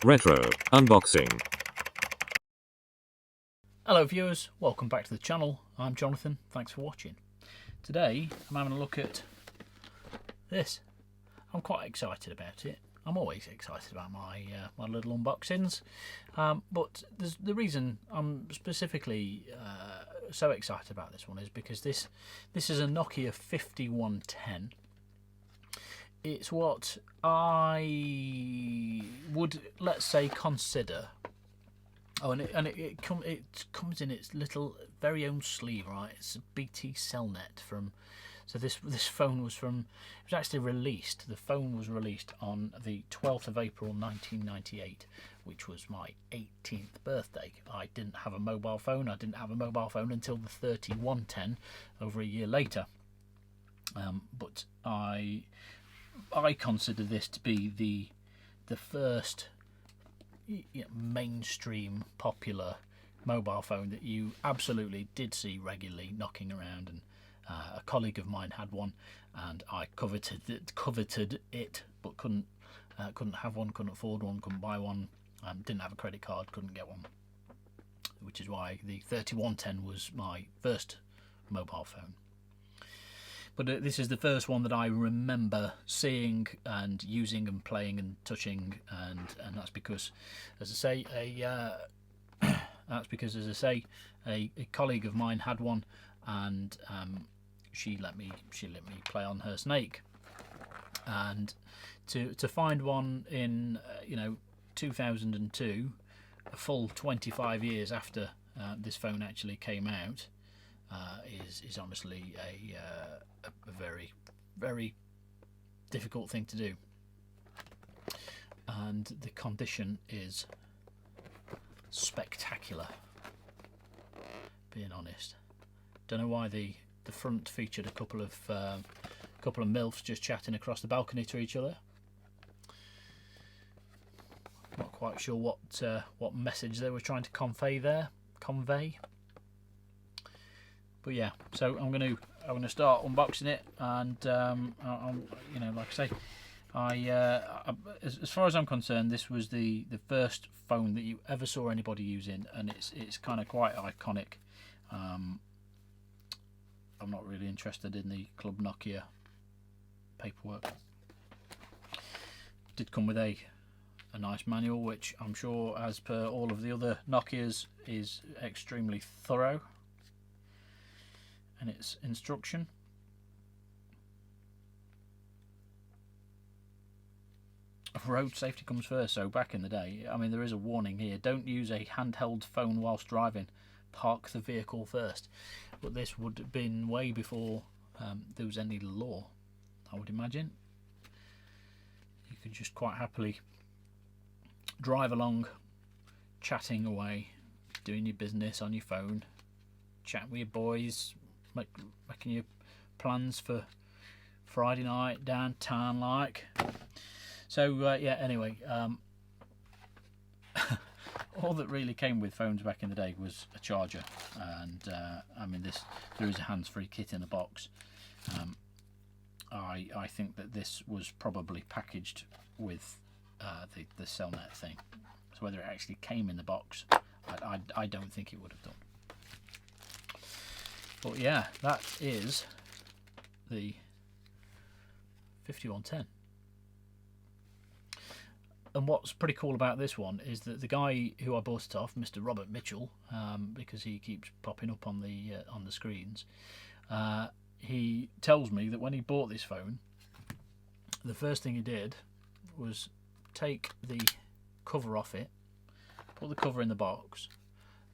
Retro Unboxing. Hello viewers, welcome back to the channel. I'm Jonathan, thanks for watching. Today I'm having a look at this. I'm quite excited about it. I'm always excited about my little unboxings, but the reason I'm specifically so excited about this one is because this is a Nokia 5110. It's what I would, let's say, consider. Oh, and it comes in its little very own sleeve, right? It's a BT Cellnet from. So this phone was from. It was actually released. The phone was released on the 12th of April 1998, which was my 18th birthday. I didn't have a mobile phone. I didn't have a mobile phone until the 3110, over a year later. But I consider this to be the first mainstream popular mobile phone that you absolutely did see regularly knocking around, and a colleague of mine had one, and I coveted it, but couldn't have one, couldn't afford one, couldn't buy one, didn't have a credit card, couldn't get one, which is why the 3110 was my first mobile phone. But this is the first one that I remember seeing and using and playing and touching, and that's because, as I say, a colleague of mine had one, and she let me play on her Snake, and to find one in 2002, a full 25 years after this phone actually came out, is honestly a very, very difficult thing to do, and the condition is spectacular, being honest. Don't know why the front featured a couple of MILFs just chatting across the balcony to each other. Not quite sure what message they were trying to convey. But yeah, so I'm going to start unboxing it, and like I say, as far as I'm concerned, this was the first phone that you ever saw anybody using, and it's kind of quite iconic. I'm not really interested in the Club Nokia paperwork. Did come with a nice manual, which I'm sure, as per all of the other Nokias, is extremely thorough in its instruction. Road safety comes first. So back in the day, I mean, there is a warning here: don't use a handheld phone whilst driving, park the vehicle first. But this would have been way before there was any law, I would imagine. You could just quite happily drive along, chatting away, doing your business on your phone, chatting with your boys, making your plans for Friday night downtown, like. So yeah, anyway, all that really came with phones back in the day was a charger, and I mean, there is a hands-free kit in the box. I think that this was probably packaged with the Cellnet thing. So whether it actually came in the box, I don't think it would have done. But yeah, that is the 5110. And what's pretty cool about this one is that the guy who I bought it off, Mr. Robert Mitchell, because he keeps popping up on the screens, he tells me that when he bought this phone, the first thing he did was take the cover off it, put the cover in the box,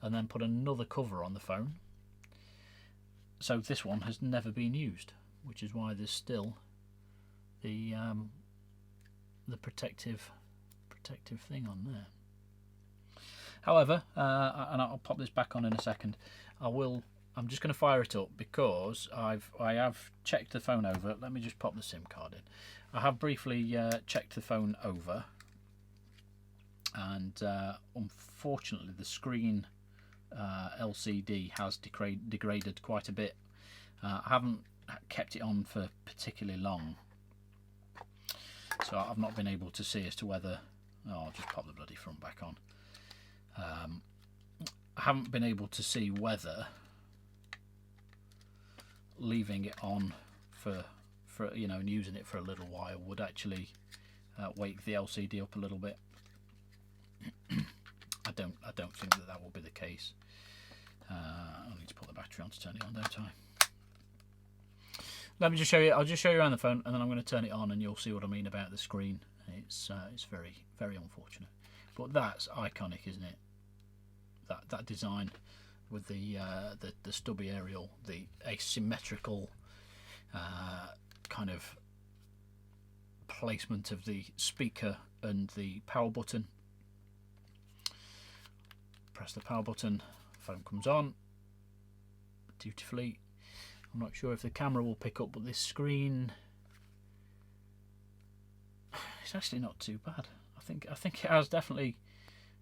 and then put another cover on the phone. So this one has never been used, which is why there's still the protective thing on there. However, and I'll pop this back on in a second. I'm just going to fire it up because I have checked the phone over. Let me just pop the SIM card in. I have briefly checked the phone over, and unfortunately the screen LCD has degraded quite a bit. I haven't kept it on for particularly long, so I've not been able to see as to whether Oh, I'll just pop the bloody front back on. I haven't been able to see whether leaving it on for you know, and using it for a little while would actually wake the LCD up a little bit. I don't think that will be the case. I need to put the battery on to turn it on, don't I? Let me just show you. I'll just show you around the phone, and then I'm going to turn it on, and you'll see what I mean about the screen. It's very, very unfortunate, but that's iconic, isn't it? That design with the stubby aerial, the asymmetrical kind of placement of the speaker and the power button. Press the power button, phone comes on dutifully. I'm not sure if the camera will pick up, but this screen, it's actually not too bad. I think it has definitely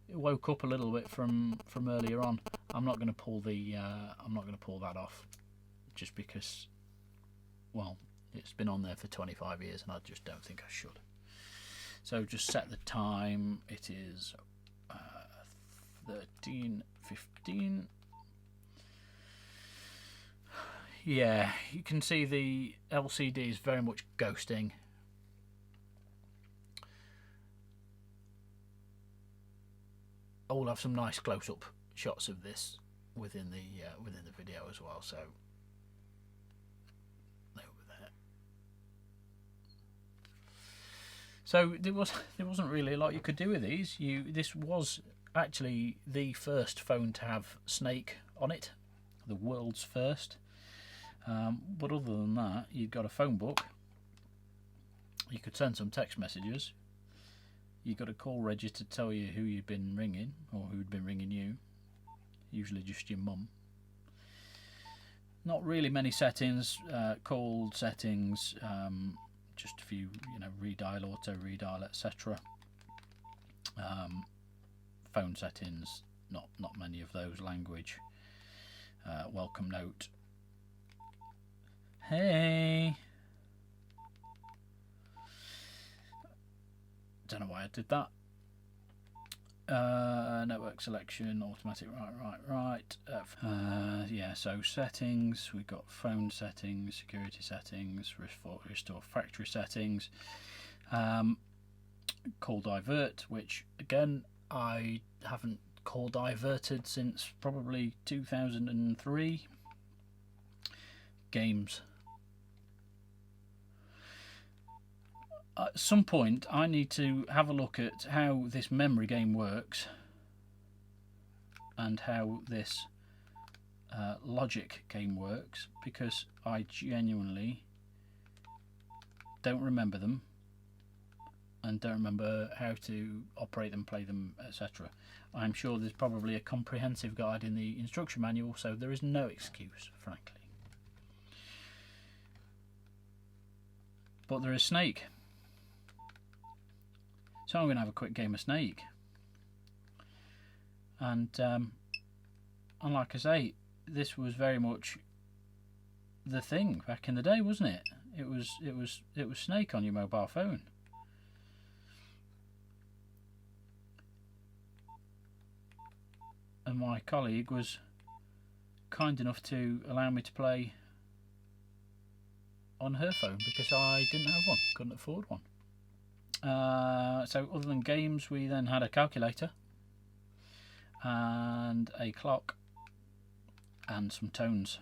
woke up a little bit from earlier on. I'm not going to pull that off, just because, well, it's been on there for 25 years and I just don't think I should. So just set the time. It is 13:15. Yeah, you can see the LCD is very much ghosting. I will have some nice close-up shots of this within the video as well. So over there. So there wasn't really a lot you could do with these. This was actually the first phone to have Snake on it, the world's first. But other than that, you've got a phone book. You could send some text messages. You've got a call register to tell you who you've been ringing or who'd been ringing you. Usually just your mum. Not really many settings. Call settings. Just a few, you know, redial, auto redial, etc. Phone settings. Not many of those. Language. Welcome note. Hey. Don't know why I did that. Network selection, automatic, right. Yeah, so settings, we've got phone settings, security settings, restore factory settings, call divert, which again I haven't call diverted since probably 2003. Games. At some point I need to have a look at how this memory game works and how this logic game works, because I genuinely don't remember them and don't remember how to operate them, play them, etc. I'm sure there's probably a comprehensive guide in the instruction manual, so there is no excuse, frankly. But there is Snake. So I'm going to have a quick game of Snake. And like I say, this was very much the thing back in the day, wasn't it? It was Snake on your mobile phone. And my colleague was kind enough to allow me to play on her phone because I didn't have one, couldn't afford one. So other than games, we then had a calculator and a clock and some tones.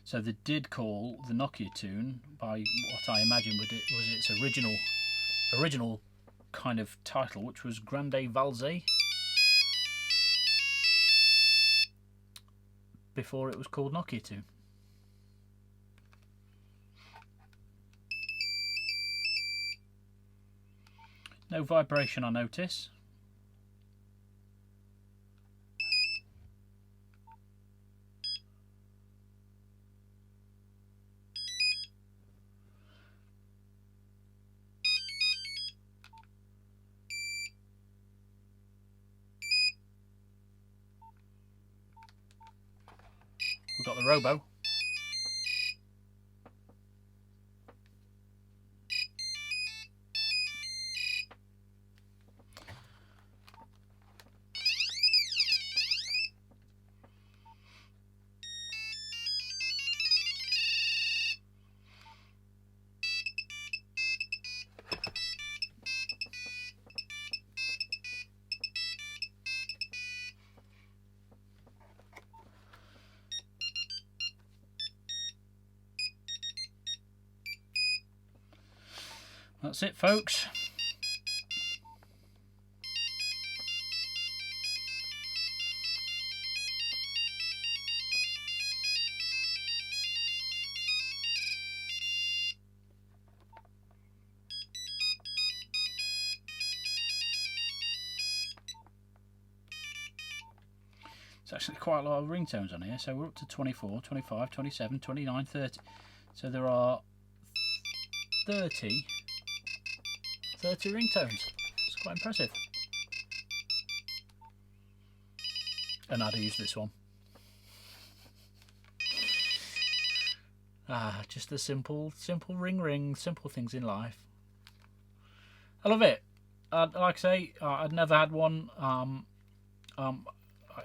So they did call the Nokia tune by what I imagine was its original kind of title, which was Grande Valse, before it was called Nokia tune. No vibration, I notice. We've got the robo. That's it, folks. It's actually quite a lot of ringtones on here, so we're up to 24, 25, 27, 29, 30. So there are 30 ringtones. It's quite impressive. And I'd use this one. Just the simple ring, simple things in life. I love it. Like I say, I'd never had one.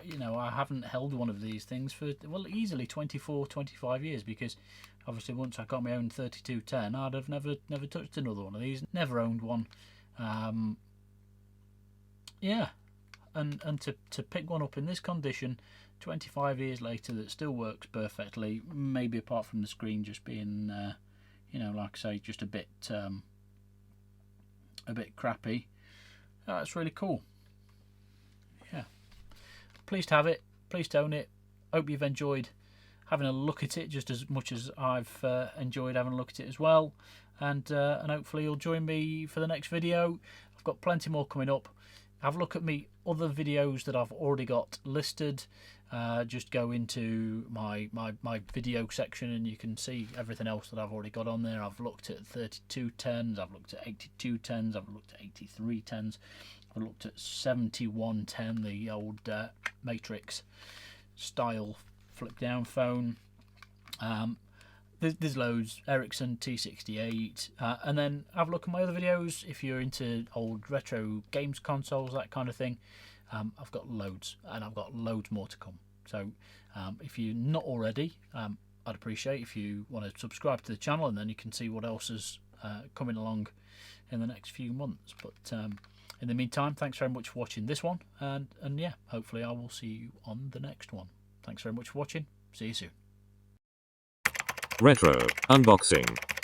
You know, I haven't held one of these things for, well, easily 24, 25 years, because obviously once I got my own 3210, I'd have never touched another one of these. Never owned one. Yeah, and to pick one up in this condition 25 years later that still works perfectly, maybe apart from the screen just being you know, like I say, just a bit crappy. That's really cool. Yeah, pleased to have it, pleased to own it. Hope you've enjoyed having a look at it just as much as I've enjoyed having a look at it as well, and hopefully you'll join me for the next video. I've got plenty more coming up. Have a look at me other videos that I've already got listed. Just go into my video section and you can see everything else that I've already got on there. I've looked at 3210s, I've looked at 8210s, I've looked at 8310s, I've looked at 7110, the old Matrix style flip down phone. There's loads. Ericsson T68, and then have a look at my other videos if you're into old retro games consoles, that kind of thing. I've got loads, and I've got loads more to come. So if you're not already, I'd appreciate if you want to subscribe to the channel, and then you can see what else is coming along in the next few months. But in the meantime, thanks very much for watching this one, and yeah, hopefully I will see you on the next one. Thanks very much for watching. See you soon. Retro Unboxing.